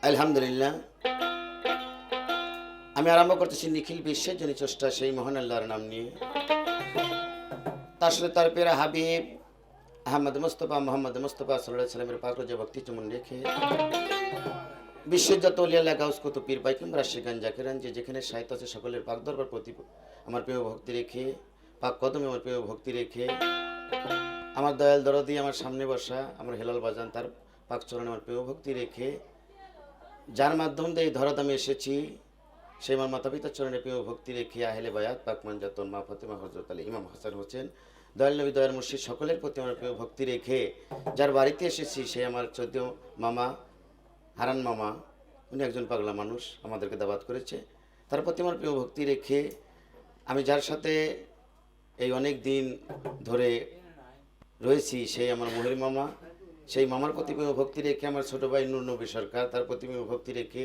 আলহামদুলিল্লাহ, আমি আরম্ভ করতেছি নিখিল বিশ্বের যিনি স্রষ্টা সেই মহান আল্লাহর নাম নিয়ে। তার সাথে তার পেরা হাবিব আহমদ মুস্তফা মোহাম্মদ মুস্তফা সাল্লাল্লাহু আলাইহি সাল্লামের পাক রোজা ভক্তি চুমন রেখে বিশ্বের যত ওলিয়া আল্লাহ গাউস কুতুব পীর পাইকাম রাশিগান জাকিরান যে যেখানে সাহিত্য আছে সকলের পাক দরবার প্রতি আমার প্রিয় ভক্তি রেখে, পাক কদমে আমার প্রিয় ভক্তি রেখে, আমার দয়াল দরদি আমার সামনে বসা আমার হেলাল বাজান তার পাক চরণে আমার প্রিয় ভক্তি রেখে, যার মাধ্যম দিয়ে এই ধরাত আমি এসেছি সেই আমার মাতা পিতার চরণে প্রিয় ভক্তি রেখে আহলে বায়াত পাক মানজাতন মা ফাতেমা হযরত আলী ইমাম হাসান হোসেন দয়াল নবী দয়াল মুর্শিদ সকলের প্রতি আমার প্রিয় ভক্তি রেখে, যার বাড়িতে এসেছি সে আমার চোদ্দ মামা হারান মামা, উনি একজন পাগলা মানুষ, আমাদেরকে দাওয়াত করেছে, তার প্রতি আমার প্রিয় ভক্তি রেখে আমি যার সাথে এই অনেক দিন ধরে রয়েছি সেই আমার মহির মামা, সেই মামার প্রতি প্রিয় ভক্তি রেখে আমার ছোটো ভাই নূর নবী সরকার তার প্রতি প্রিয় ভক্তি রেখে,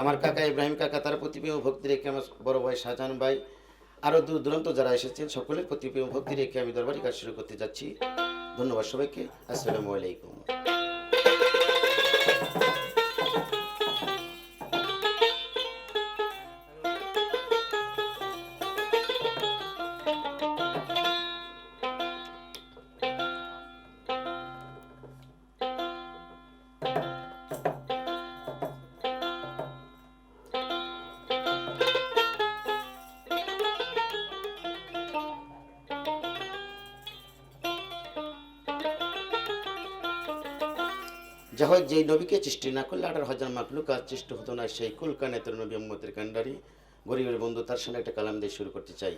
আমার কাকা ইব্রাহিম কাকা তার প্রতি প্রিয় ভক্তি রেখে, আমার বড় ভাই শাহজাহান ভাই, আরও দূর দূরান্ত যারা এসেছেন সকলের প্রতি প্রিয় ভক্তি রেখে আমি দরবারি কাজ শুরু করতে যাচ্ছি। ধন্যবাদ সবাইকে। আসসালামু আলাইকুম। যাই হোক, যেই নবীকে সৃষ্টি না করলে 18,000 মাখলুকাত সৃষ্টি হতো না, সেই কুল কায়নাতের নবী উম্মতের কান্ডারি গরিবের বন্ধু তার সঙ্গে একটা কালাম দিয়ে শুরু করতে চাই।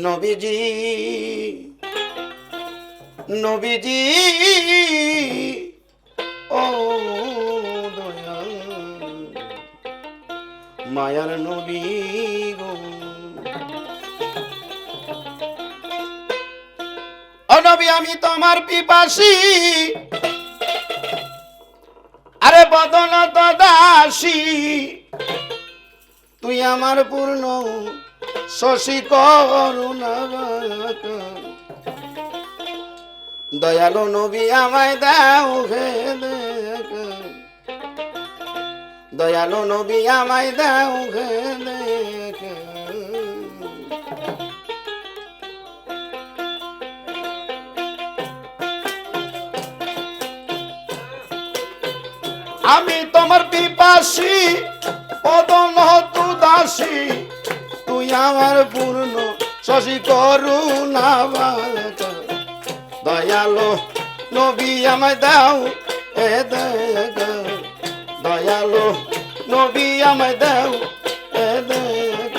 নবীজি নবীজি ও দয়াল মায়ার নবী গো, ও নবী আমি তোমার পিপাসী, আরে বদন তো দাসী, তুই আমার পূর্ণ শশী করুণা, দয়ালু নবী আমায় দাও হে দেখ, দয়ালু নবী আমায় দাও হে দেখ, আমি তোমার পিপাসী পদন তু দাসী, তুই আমার পূর্ণ শশী করুণা, দয়ালু নবী আমায় দাও এ দেখ, দয়ালু নবী আমায় দাও এ দেখ।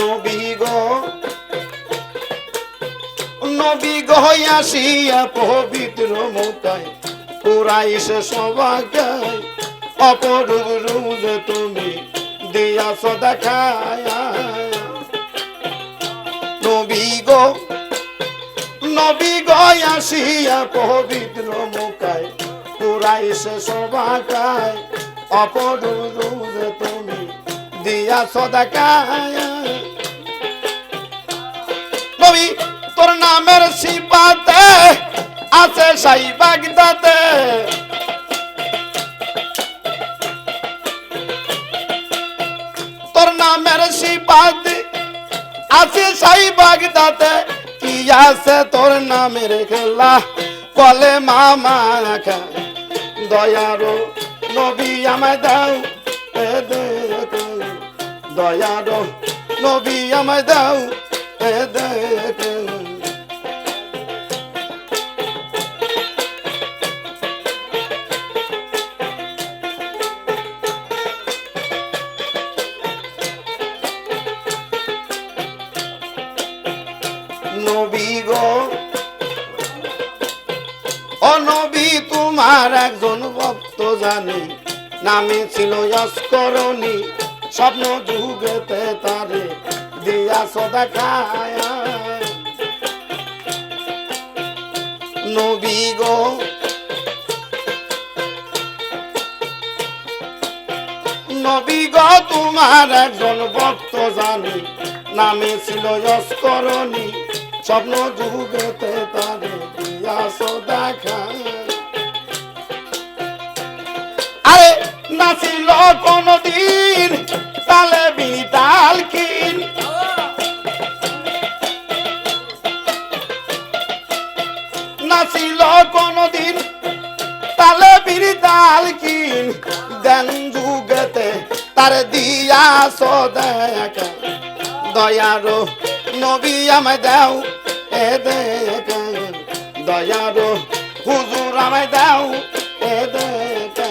নবী গো নবী গো আসিয়া পবিত্র মুখায় কুরাইশ সবাকে অপরূপ রূপ তুমি দিয়াছ দেখায়, নবী গো আসিয়া পবিত্র মুখায় কুরাইশ সবাকে অপরূপ রূপ তুমি দিয়াছ দেখায়, নবী তোর নামের সিপাতে আছে সাই বাগদাতে, তোর নামের সিপাতে আছে সাই বাগদাতে, কি আছে তোর নামের খেলা কলে মামা খা, দয়ারো নবী আমায় দাও এ দেখ, দয়ারো নবী আমায় দাও এ দেখ। নবী গো ও নবী তোমার একজন ভক্ত জানি, নামে ছিল অস্করণী, স্বপ্ন যুগেতে তারে দিয়াছ দেখায়, নবী গো নবী গো তোমার একজন ভক্ত জানি নামে ছিল যস্করণী স্বপ্ন যুগেতে তারে দিয়াছ দেখা আরে নাছিল কোনদিন তালে বিতাল কিন নাছিল কোনদিন তালে বিতাল কিন দেন যুগেতে তারে দিয়াছ দেখা দয়ারো নবী আমায় দাও এ দেখা দয়ারো হুজুর আমায় দাও এ দেখা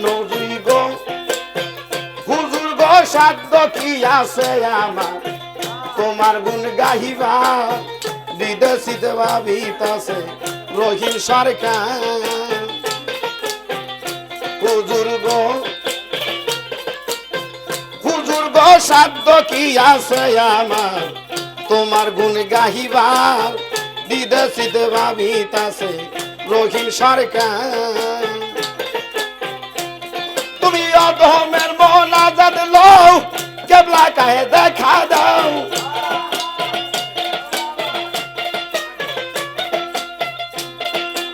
নবী গো হুজুর গো সাধ্য কি আছে আমার তোমার গুণ গাহিবা বিদেশিতে ভাবিতাছে রহিম সরকার হুজুর গো সাধ্য কি আছে আমার তোমার গুণ গাহিবার বিদেশিতে ভাবিতাছে রহিম সরকার তুমি অধমের মন আজাদ লও কেবলা কাহে দেখা দাও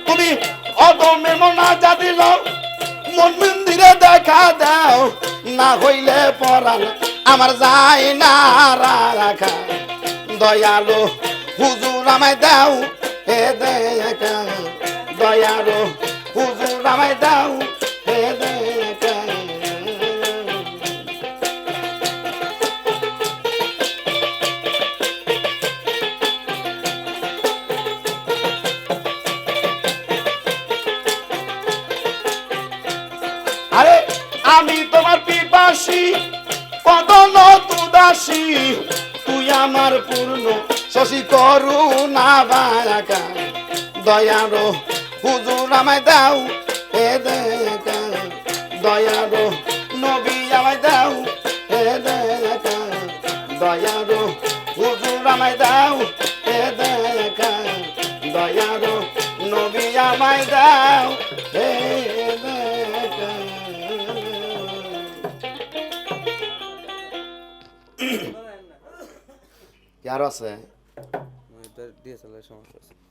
তুমি অধমের মন আজাদ লও মন মন্দিরে দেখা দাও না হইলে পরাণ আমার যায় না রাখা দয়ালু হুজুর আমায় দাও হে দেখা দয়ালু হুজুর আমায় দাও হে দেখা আরে আমি তোমার পিপাসী কদন তুদাসী তুই আমার পূর্ণ শশী করুণা বারাকা দয়ারো হুজুর আমায় দাও হে দেখা দয়ারো নবী আমায় দাও হে দেখা দয়ারো হুজুর আমায় দাও হে দেখা দয়ারো নবী আমায় দাও হে দেখা কি আরো আছে দিয়েছিল সমস্যা আছে